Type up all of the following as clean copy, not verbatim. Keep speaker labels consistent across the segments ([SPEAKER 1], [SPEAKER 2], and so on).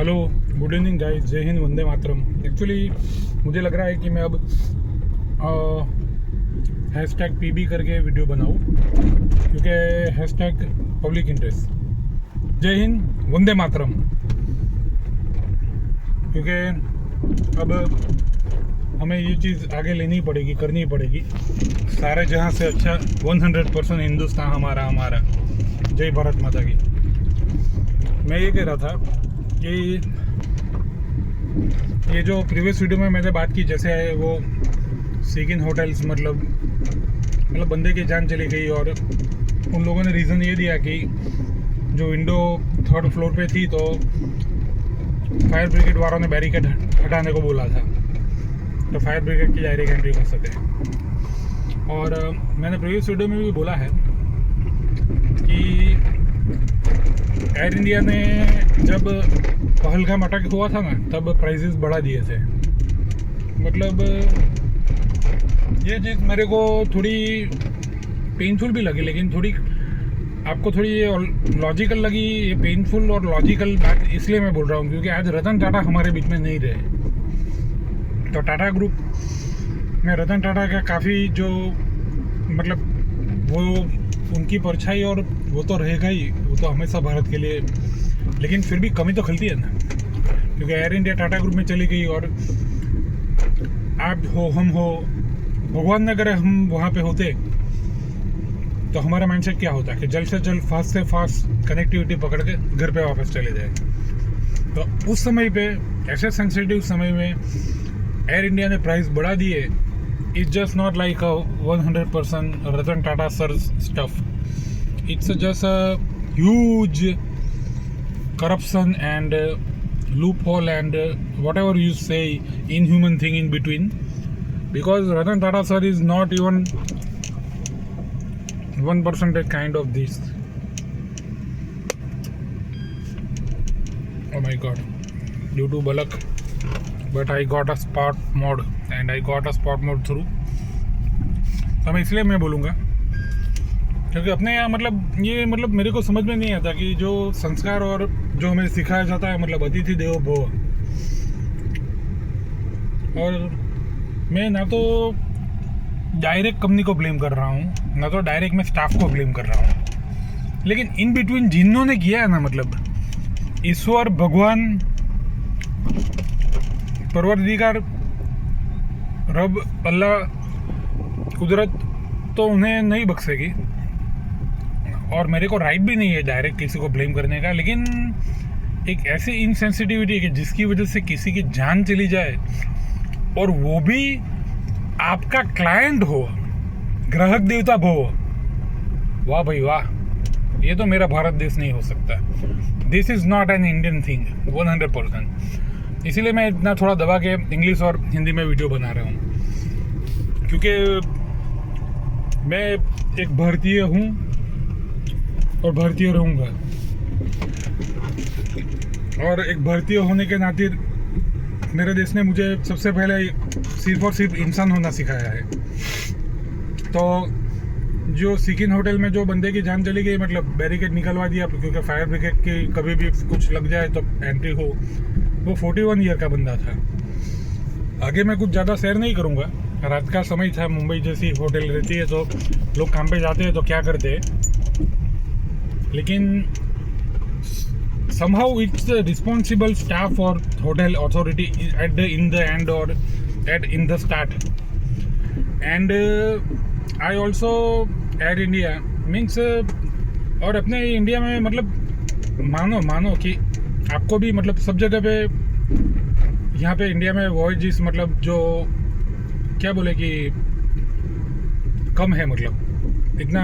[SPEAKER 1] Hello, good evening guys, जय Hind, Vande Mataram. Actually मुझे लग रहा है कि मैं अब हैशटैग पीबी करके वीडियो बनाऊँ, क्योंकि हैशटैग पब्लिक इंटरेस्ट। जय हिंद, वंदे मातरम। क्योंकि अब हमें ये चीज़ आगे लेनी पड़ेगी, करनी पड़ेगी। सारे जहाँ से अच्छा 100% हिंदुस्तान हमारा। जय भारत माता की। मैं ये कह रहा था कि ये जो प्रीवियस वीडियो में मैंने बात की, जैसे वो सीकिन होटल्स मतलब बंदे की जान चली गई, और उन लोगों ने रीज़न ये दिया कि जो विंडो 3rd फ्लोर पे थी तो फायर ब्रिगेड वालों ने बैरिकेड हटाने को बोला था, तो फायर ब्रिगेड की डायरेक्ट एंट्री कर सके। और मैंने प्रीवियस वीडियो में भी बोला है कि एयर इंडिया ने जब पहलगाम अटैक हुआ था ना, तब प्राइसेस बढ़ा दिए थे। मतलब ये चीज़ मेरे को थोड़ी पेनफुल भी लगी, लेकिन थोड़ी आपको थोड़ी ये लॉजिकल लगी। ये पेनफुल और लॉजिकल बात इसलिए मैं बोल रहा हूँ क्योंकि आज रतन टाटा हमारे बीच में नहीं रहे। तो टाटा ग्रुप में रतन टाटा का काफ़ी जो मतलब वो उनकी परछाई, और वो तो रहेगा ही, वो तो हमेशा भारत के लिए, लेकिन फिर भी कमी तो खलती है ना, क्योंकि एयर इंडिया टाटा ग्रुप में चली गई। और आप हो, हम हो, भगवान न करे हम वहाँ पे होते तो हमारा माइंडसेट क्या होता है कि जल्द से जल्द फास्ट से फास्ट कनेक्टिविटी पकड़ के घर पे वापस चले जाए। तो उस समय पे, ऐसे सेंसिटिव समय में एयर इंडिया ने प्राइस बढ़ा दिए। It's just not like a 100% Ratan Tata sir's stuff. It's just a huge corruption and loophole and whatever you say, inhuman thing in between. Because Ratan Tata sir is not even 1% kind of this. Oh my god. Due to Balak. But I got a sport mode and I got a sport mode through. तो मैं इसलिए मैं बोलूँगा क्योंकि अपने यहाँ मतलब मेरे को समझ में नहीं आता कि जो संस्कार और जो हमें सिखाया जाता है, मतलब अतिथि देवो भव। और मैं ना तो डायरेक्ट कंपनी को ब्लेम कर रहा हूँ, ना तो डायरेक्ट मैं स्टाफ को ब्लेम कर रहा हूँ, लेकिन इन बिटवीन जिन्होंने किया है ना, मतलब ईश्वर, भगवान, परवरदिगार, रब, अल्लाह, कुदरत तो उन्हें नहीं बख्शेगी। और मेरे को राइट भी नहीं है डायरेक्ट किसी को ब्लेम करने का, लेकिन एक ऐसी इनसेंसिटिविटी है कि जिसकी वजह से किसी की जान चली जाए, और वो भी आपका क्लाइंट हो, ग्राहक देवता भव। वाह भाई वाह, ये तो मेरा भारत देश नहीं हो सकता। This is not an Indian thing 100%। इसीलिए मैं इतना थोड़ा दबा के इंग्लिश और हिंदी में वीडियो बना रहा हूँ, क्योंकि मैं एक भारतीय हूँ और भारतीय रहूँगा। और एक भारतीय होने के नाते मेरे देश ने मुझे सबसे पहले सिर्फ और सिर्फ इंसान होना सिखाया है। तो जो सीकिन होटल में जो बंदे की जान चली गई, मतलब बैरिकेड निकलवा दिया क्योंकि फायर ब्रिगेड की कभी भी कुछ लग जाए तो एंट्री हो, वो 41 ईयर का बंदा था। आगे मैं कुछ ज़्यादा शेयर नहीं करूँगा, रात का समय था, मुंबई जैसी होटल रहती है तो लोग काम पे जाते हैं तो क्या करते हैं, लेकिन somehow it's the responsible staff or hotel authority in the end or in the start. And I also Air India means और अपने इंडिया में मतलब मानो कि आपको भी मतलब सब जगह पे यहाँ पे इंडिया में वॉयजेस मतलब जो क्या बोले कि कम है, मतलब इतना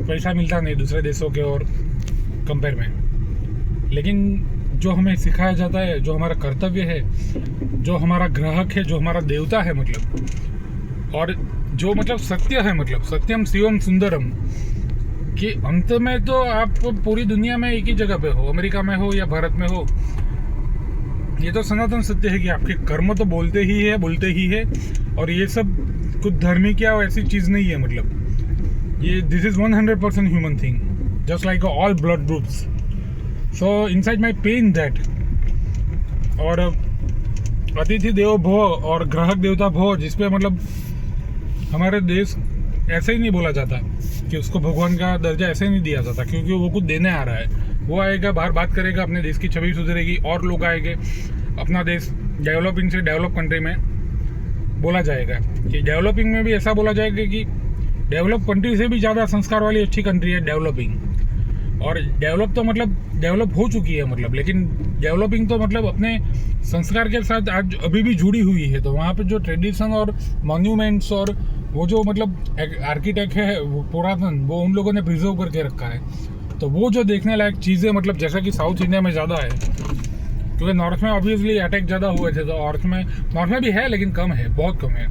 [SPEAKER 1] पैसा मिलता नहीं दूसरे देशों के और कंपेयर में। लेकिन जो हमें सिखाया जाता है, जो हमारा कर्तव्य है, जो हमारा ग्राहक है, जो हमारा देवता है, मतलब और जो मतलब सत्य है, मतलब सत्यम शिवम सुंदरम, कि अंत में तो आप पूरी दुनिया में एक ही जगह पे हो, अमेरिका में हो या भारत में हो, ये तो सनातन सत्य है कि आपके कर्म तो बोलते ही है। और ये सब कुछ धार्मिक या ऐसी चीज़ नहीं है, मतलब ये this is 100% human thing, just like all blood groups. So inside my pain that और अतिथि देवो भव और ग्राहक देवता भव, जिसपे मतलब हमारे देश ऐसे ही नहीं बोला जाता कि उसको भगवान का दर्जा ऐसे ही नहीं दिया जाता, क्योंकि वो कुछ देने आ रहा है। वो आएगा, बाहर बात करेगा, अपने देश की छवि सुधरेगी और लोग आएंगे, अपना देश डेवलपिंग से डेवलप कंट्री में बोला जाएगा। कि डेवलपिंग में भी ऐसा बोला जाएगा कि डेवलप कंट्री से भी ज़्यादा संस्कार वाली अच्छी कंट्री है डेवलपिंग। और डेवलप तो मतलब डेवलप हो चुकी है मतलब, लेकिन डेवलपिंग तो मतलब अपने संस्कार के साथ आज अभी भी जुड़ी हुई है। तो वहाँ पे जो ट्रेडिशन और मॉन्यूमेंट्स और वो जो मतलब आर्किटेक्ट है वो पुरातन, वो उन लोगों ने प्रिजर्व करके रखा है। तो वो जो देखने लायक चीज़ें मतलब जैसा कि साउथ इंडिया में ज़्यादा है, क्योंकि नॉर्थ में ऑब्वियसली अटैक ज़्यादा हुए थे, तो नॉर्थ में भी है लेकिन कम है, बहुत कम है।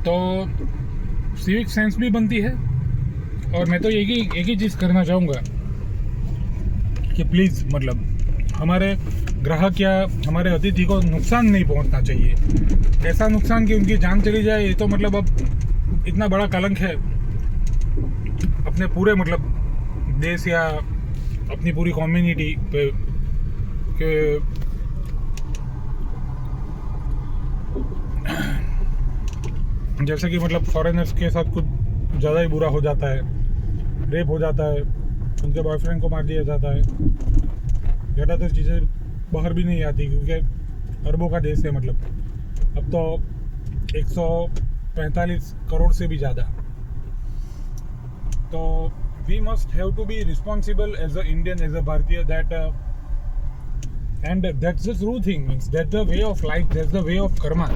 [SPEAKER 1] तो सिविक सेंस भी बनती है। और मैं तो एक ही चीज़ करना चाहूँगा कि प्लीज़ मतलब हमारे ग्राहक या हमारे अतिथि को नुकसान नहीं पहुंचना चाहिए। ऐसा नुकसान कि उनकी जान चली जाए, ये तो मतलब अब इतना बड़ा कलंक है अपने पूरे मतलब देश या अपनी पूरी कम्युनिटी पे कि जैसे कि मतलब फॉरेनर्स के साथ कुछ ज़्यादा ही बुरा हो जाता है, रेप हो जाता है, उनके बॉयफ्रेंड को मार दिया जाता है। ज़्यादातर चीज़ें बाहर भी नहीं आती क्योंकि अरबों का देश है मतलब। अब तो 145 करोड़ से भी ज़्यादा। तो we must have to be responsible as a Indian, as a भारतीय, that and that's the true thing, means that's the way of life, that's the way of karma,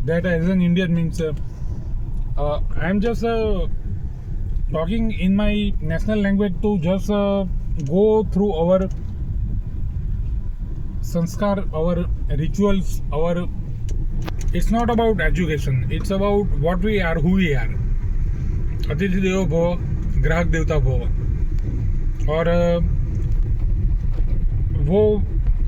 [SPEAKER 1] that as an Indian means I am just talking in my national language to just go through our sanskar, our rituals, our, it's not about education, it's about what we are, who we are. अतिथि देवो भव, ग्राहक देवता भव। और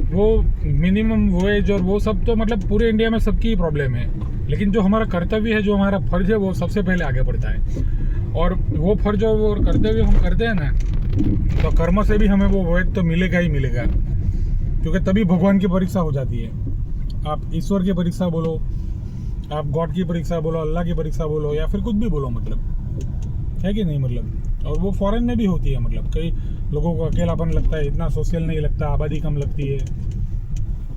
[SPEAKER 1] वो minimum wage और वो सब तो मतलब पूरे इंडिया में सबकी ही प्रॉब्लम है, लेकिन जो हमारा कर्तव्य है, जो हमारा फर्ज है, वो सबसे पहले आगे बढ़ता है। और वो फर्ज और कर्तव्य हम करते हैं ना, तो कर्म से भी हमें वो वेज तो मिलेगा ही मिलेगा, क्योंकि तभी भगवान की परीक्षा हो जाती है। आप ईश्वर की परीक्षा बोलो, आप गॉड की परीक्षा बोलो, अल्लाह की परीक्षा बोलो, या फिर कुछ भी बोलो मतलब, है कि नहीं मतलब। और वो फॉरेन में भी होती है मतलब, कई लोगों को अकेलापन लगता है, इतना सोशल नहीं लगता, आबादी कम लगती है।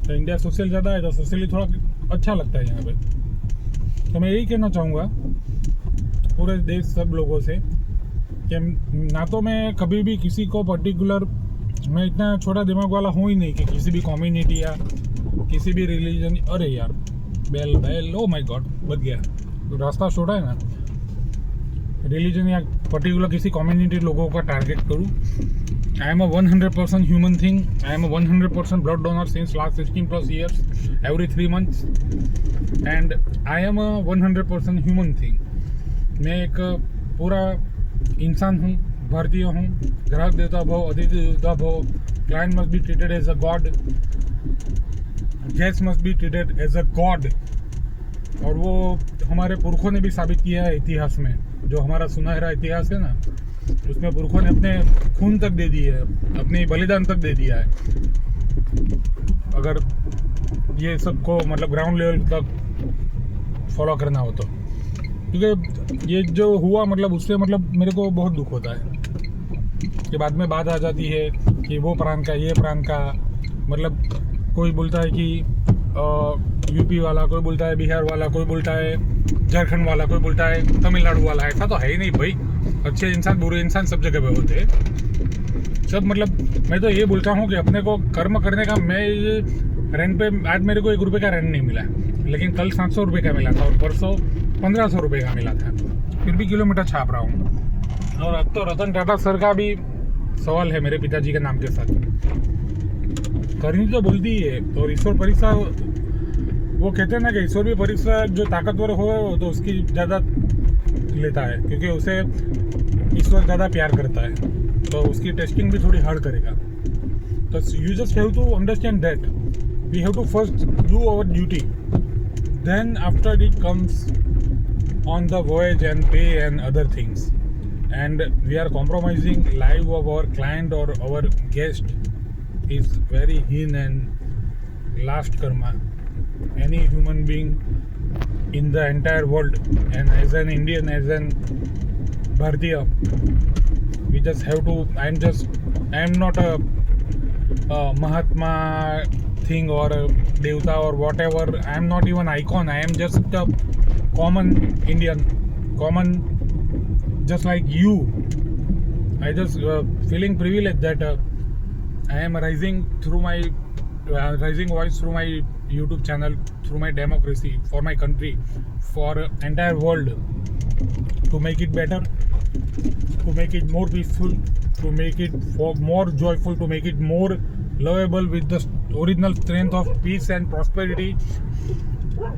[SPEAKER 1] तो इंडिया सोशल ज़्यादा है, तो सोशली थोड़ा अच्छा लगता है यहाँ पे। तो मैं यही कहना चाहूँगा पूरे देश सब लोगों से कि ना तो मैं कभी भी किसी को पर्टिकुलर, मैं इतना छोटा दिमाग वाला हूँ ही नहीं कि किसी भी कम्युनिटी या किसी भी रिलीजन, अरे यार बेल ओ माय गॉड बच गया, तो रास्ता छोटा है ना, रिलीजन या पर्टिकुलर किसी कम्युनिटी लोगों का टारगेट करूँ। I am a 100% human thing. I am a 100% blood donor since last 16 plus years, every 3 months. And I am a 100% human thing. मैं एक पूरा इंसान हूँ, भारतीय हूँ। ग्राहक देवता भव, अतिथि देवता भव, client must be treated as a god, guest must be treated as a god। और वो हमारे पुरखों ने भी साबित किया है इतिहास में, जो हमारा सुनहरा इतिहास है ना, उसमें पुरखों ने अपने खून तक दे दी है, अपने बलिदान तक दे दिया है। अगर ये सबको मतलब ग्राउंड लेवल तक फॉलो करना हो तो, क्योंकि ये जो हुआ मतलब उससे मतलब मेरे को बहुत दुख होता है कि बाद में बात आ जाती है कि वो प्रांत का, ये प्रांत का, मतलब कोई बोलता है कि यूपी वाला, कोई बोलता है बिहार वाला, कोई बोलता है झारखंड वाला, कोई बोलता है तमिलनाडु वाला। ऐसा तो है ही नहीं भाई, अच्छे इंसान बुरे इंसान सब जगह पे होते हैं सब। मतलब मैं तो ये बोलता हूँ कि अपने को कर्म करने का, मैं ये रेंट पे आज मेरे को 1 रुपये का रेंट नहीं मिला, लेकिन कल 700 रुपये का मिला था और परसों 1500 रुपये का मिला था, फिर भी किलोमीटर छाप रहा हूँ। और अब तो रतन टाटा सर का भी सवाल है मेरे पिताजी के नाम के साथ, करनी तो बोलती ही है। और ईश्वर परीक्षा, वो कहते हैं ना कि ईश्वर भी परीक्षा जो ताकतवर हो तो उसकी ज़्यादा लेता है, क्योंकि उसे ईश्वर ज़्यादा प्यार करता है, तो उसकी टेस्टिंग भी थोड़ी हार्ड करेगा। तो you just have to understand that we have to first do our duty, then after it comes on the voyage and pay and other things, and we are compromising life of our client और our guest is very heen and last karma. Any human being in the entire world, and as an Indian, as an Bharatiya, we just have to. I am not a Mahatma thing or a Devta or whatever. I am not even icon. I am just a common Indian, common, just like you. I just feeling privileged that I am rising through my rising voice through my YouTube channel, through my democracy, for my country, for entire world, to make it better, to make it more peaceful, to make it more joyful, to make it more lovable with the original strength of peace and prosperity,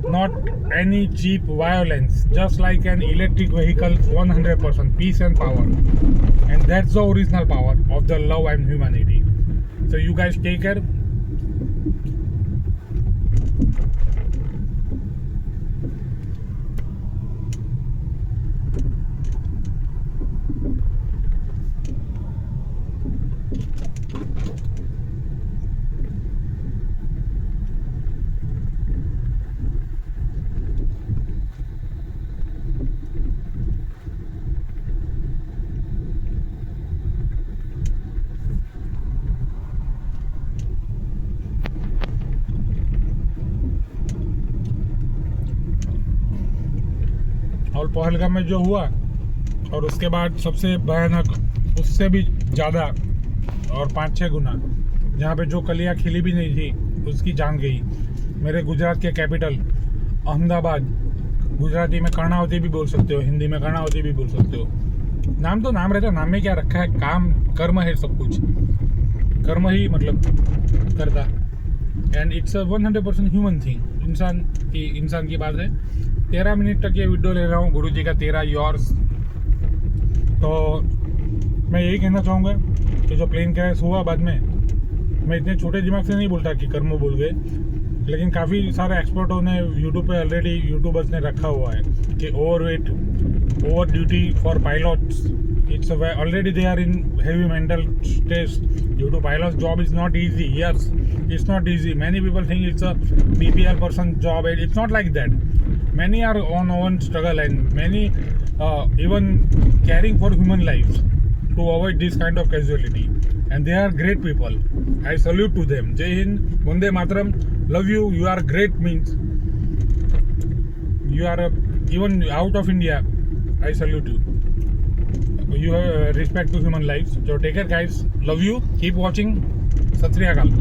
[SPEAKER 1] not any cheap violence, just like an electric vehicle, 100% peace and power. And that's the original power of the love and humanity. So you guys take care. और पहलगाम में जो हुआ, और उसके बाद सबसे भयानक, उससे भी ज़्यादा और 5-6 गुना, जहाँ पे जो कलियाँ खिली भी नहीं थी उसकी जान गई। मेरे गुजरात के कैपिटल अहमदाबाद, गुजराती में कर्णावती भी बोल सकते हो, हिंदी में कर्णावती भी बोल सकते हो। नाम तो नाम रहता, नाम में क्या रखा है, काम कर्म है, सब कुछ कर्म ही मतलब करता। And it's a 100% human thing, इंसान की बात है। 13 मिनट तक ये वीडियो ले रहा हूँ, गुरु जी का 13 योर्स। तो मैं यही कहना चाहूँगा कि जो प्लेन क्रैश हुआ बाद में, मैं इतने छोटे दिमाग से नहीं बोलता कि कर्म बोल गए, लेकिन काफ़ी सारे एक्सपर्टों ने यूट्यूब पे ऑलरेडी, यूट्यूबर्स ने रखा हुआ है कि overweight, over duty for pilots, it's already they are in heavy mental stress due to pilot's job is not easy. Yes, it's not easy. Many people think it's a BPL person job, and it's not like that. Many are on own struggle, and many even caring for human lives to avoid this kind of casualty, and they are great people. I salute to them. Jai Hind, Vande Mataram, love you, you are great. Means you are even out of India, I salute you. You have respect to human lives. So take care guys, love you, keep watching. Sat Sri Akal.